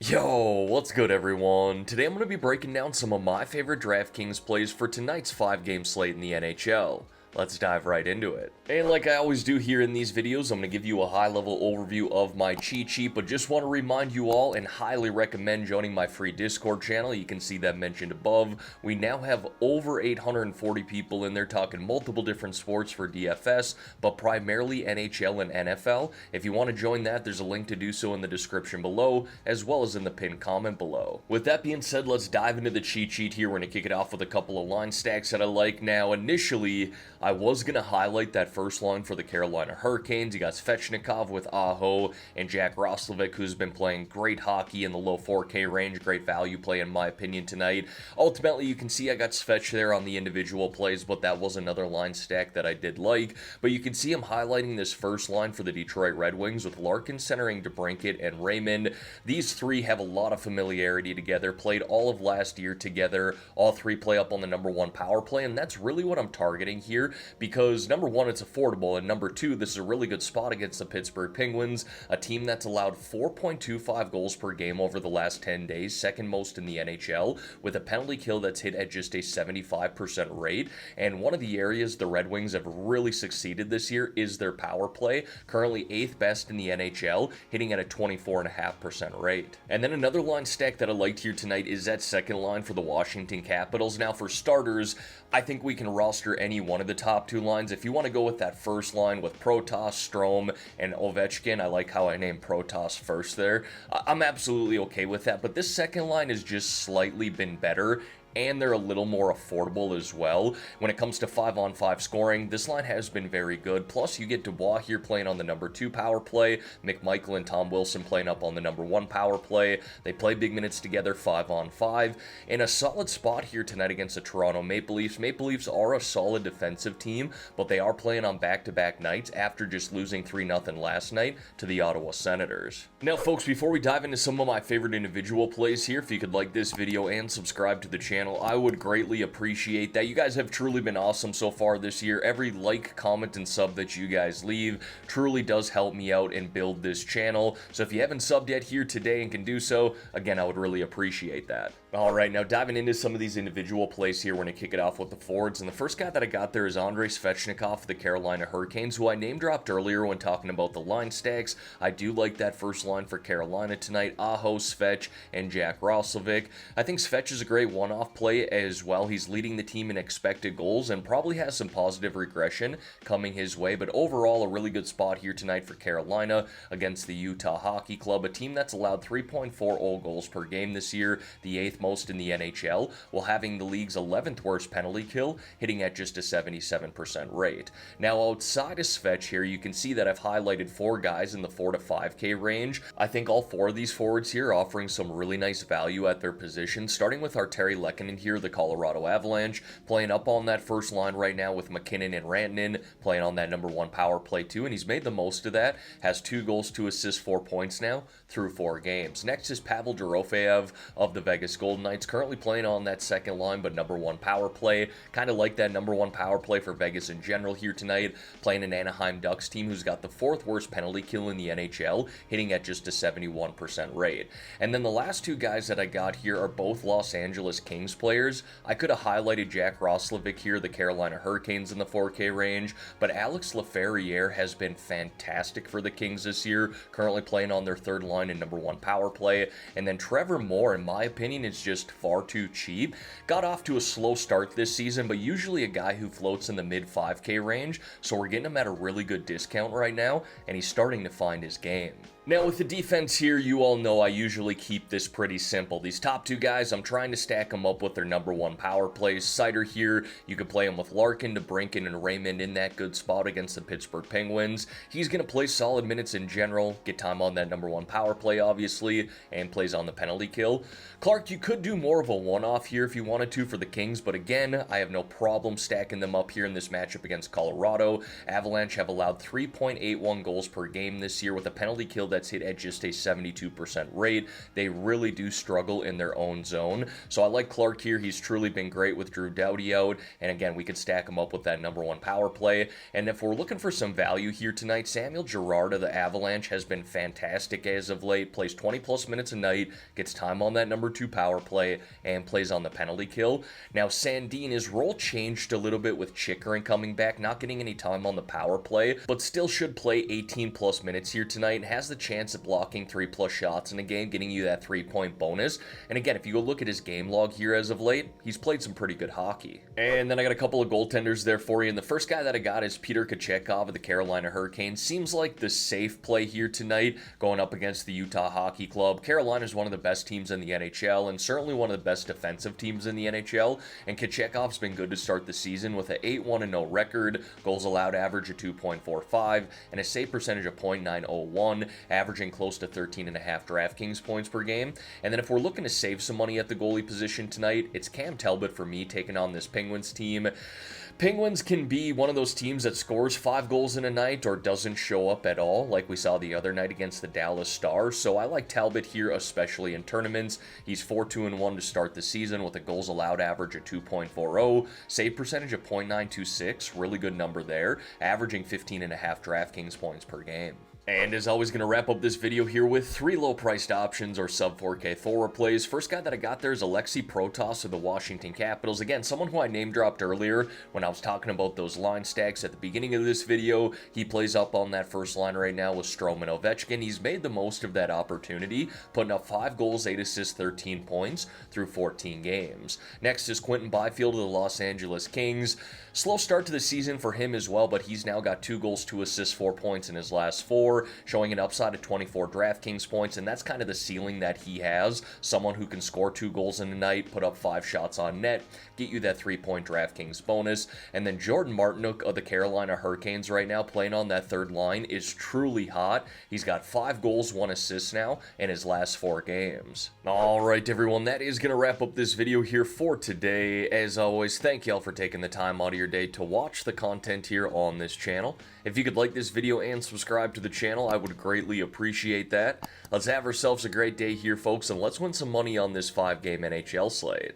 Yo, what's good everyone? Today I'm going to be breaking down some of my favorite DraftKings plays for tonight's 5-game slate in the NHL. Let's dive right into it. And like I always do here in these videos, I'm going to give you a high-level overview of my cheat sheet, but just want to remind you all and highly recommend joining my free Discord channel. You can see that mentioned above. We now have over 840 people in there talking multiple different sports for DFS, but primarily NHL and NFL. If you want to join that, there's a link to do so in the description below, as well as in the pinned comment below. With that being said, let's dive into the cheat sheet here. We're going to kick it off with a couple of line stacks that I like. Now, initially, I was going to highlight that first line for the Carolina Hurricanes. You got Svechnikov with Aho and Jack Roslovic, who's been playing great hockey in the low 4K range. Great value play in my opinion tonight. Ultimately, you can see I got Svech there on the individual plays, but that was another line stack that I did like. But you can see I'm highlighting this first line for the Detroit Red Wings with Larkin centering DeBrincat and Raymond. These three have a lot of familiarity together, played all of last year together. All three play up on the #1 power play, and that's really what I'm targeting here. Because number one, it's affordable, and number two, this is a really good spot against the Pittsburgh Penguins, a team that's allowed 4.25 goals per game over the last 10 days, second most in the NHL, with a penalty kill that's hit at just a 75% rate. And one of the areas the Red Wings have really succeeded this year is their power play, currently 8th best in the NHL, hitting at a 24.5% rate. And then another line stack that I liked here tonight is that second line for the Washington Capitals. Now, for starters, I think we can roster any one of the top two lines. If you want to go with that first line with Protas, Strome, and Ovechkin, I like how I named Protas first there. I'm absolutely okay with that, but this second line has just slightly been better, and they're a little more affordable as well. When it comes to 5-on-5 scoring, this line has been very good. Plus, you get Dubois here playing on the #2 power play, McMichael and Tom Wilson playing up on the #1 power play. They play big minutes together 5-on-5. In a solid spot here tonight against the Toronto Maple Leafs. Maple Leafs are a solid defensive team, but they are playing on back-to-back nights after just losing 3-0 last night to the Ottawa Senators. Now, folks, before we dive into some of my favorite individual plays here, if you could like this video and subscribe to the channel, I would greatly appreciate that. You guys have truly been awesome so far this year. Every like, comment, and sub that you guys leave truly does help me out and build this channel. So if you haven't subbed yet here today and can do so, again, I would really appreciate that. Alright, now diving into some of these individual plays here, we're going to kick it off with the forwards. And the first guy that I got there is Andrei Svechnikov of the Carolina Hurricanes, who I name-dropped earlier when talking about the line stacks. I do like that first line for Carolina tonight. Aho, Svech, and Jack Roslovic. I think Svech is a great one-off play as well. He's leading the team in expected goals and probably has some positive regression coming his way. But overall, a really good spot here tonight for Carolina against the Utah Hockey Club, a team that's allowed 3.40 goals per game this year, the 8th most in the NHL, while having the league's 11th worst penalty kill, hitting at just a 77% rate. Now, outside of Svech here, you can see that I've highlighted 4 guys in the 4 to 5K range. I think all 4 of these forwards here are offering some really nice value at their position, starting with our Terry Lehkonen here, the Colorado Avalanche, playing up on that first line right now with McKinnon and Rantanen, playing on that #1 power play too, and he's made the most of that, has 2 goals, 2 assists, 4 points now through 4 games. Next is Pavel Dorofeyev of the Vegas Golden Knights, currently playing on that second line, but #1 power play. Kind of like that #1 power play for Vegas in general here tonight, playing an Anaheim Ducks team who's got the 4th worst penalty kill in the NHL, hitting at just a 71% rate. And then the last 2 guys that I got here are both Los Angeles Kings players. I could have highlighted Jack Roslovic here, the Carolina Hurricanes in the 4K range, but Alex Laferriere has been fantastic for the Kings this year, currently playing on their 3rd line and #1 power play. And then Trevor Moore, in my opinion, is just far too cheap. Got off to a slow start this season, but usually a guy who floats in the mid 5K range, so we're getting him at a really good discount right now, and he's starting to find his game. Now, with the defense here, you all know I usually keep this pretty simple. These top 2 guys, I'm trying to stack them up with their #1 power plays. Sider here, you could play him with Larkin, DeBrincat, and Raymond in that good spot against the Pittsburgh Penguins. He's going to play solid minutes in general, get time on that #1 power play, obviously, and plays on the penalty kill. Clark, you could do more of a one-off here if you wanted to for the Kings, but again, I have no problem stacking them up here in this matchup against Colorado. Avalanche have allowed 3.81 goals per game this year with a penalty kill that that's hit at just a 72% rate. They really do struggle in their own zone. So I like Clark here. He's truly been great with Drew Doughty out. And again, we could stack him up with that number 1 power play. And if we're looking for some value here tonight, Samuel Girard of the Avalanche has been fantastic as of late. Plays 20 plus minutes a night, gets time on that number 2 power play, and plays on the penalty kill. Now, Sandin, his role changed a little bit with Chickering coming back, not getting any time on the power play, but still should play 18 plus minutes here tonight and has the chance of blocking 3 plus shots in a game, getting you that 3-point bonus. And again, if you go look at his game log here as of late, he's played some pretty good hockey. And then I got a couple of goaltenders there for you, and the first guy that I got is Peter Kochetkov of the Carolina Hurricanes. Seems like the safe play here tonight, going up against the Utah Hockey Club. Carolina is one of the best teams in the NHL, and certainly one of the best defensive teams in the NHL, and Kochetkov's been good to start the season with an 8-1-0 record, goals allowed average of 2.45, and a save percentage of .901, averaging close to 13.5 DraftKings points per game. And then if we're looking to save some money at the goalie position tonight, it's Cam Talbot for me taking on this Penguins team. Penguins can be one of those teams that scores 5 goals in a night or doesn't show up at all, like we saw the other night against the Dallas Stars. So I like Talbot here, especially in tournaments. He's 4-2-1 to start the season with a goals allowed average of 2.40, save percentage of .926, really good number there, averaging 15.5 DraftKings points per game. And as always, going to wrap up this video here with 3 low-priced options or sub-4K forward plays. First guy that I got there is Alexei Protas of the Washington Capitals. Again, someone who I name-dropped earlier when I was talking about those line stacks at the beginning of this video. He plays up on that first line right now with Strome and Ovechkin. He's made the most of that opportunity, putting up 5 goals, 8 assists, 13 points through 14 games. Next is Quentin Byfield of the Los Angeles Kings. Slow start to the season for him as well, but he's now got 2 goals, 2 assists, 4 points in his last 4, showing an upside of 24 DraftKings points, and that's kind of the ceiling that he has. Someone who can score 2 goals in a night, put up 5 shots on net, get you that 3-point DraftKings bonus. And then Jordan Martinook of the Carolina Hurricanes right now, playing on that third line, is truly hot. He's got 5 goals, 1 assist now in his last 4 games. Alright everyone, that is going to wrap up this video here for today. As always, thank y'all for taking the time out of your day to watch the content here on this channel. If you could like this video and subscribe to the channel, I would greatly appreciate that. Let's have ourselves a great day here, folks, and let's win some money on this 5-game NHL slate.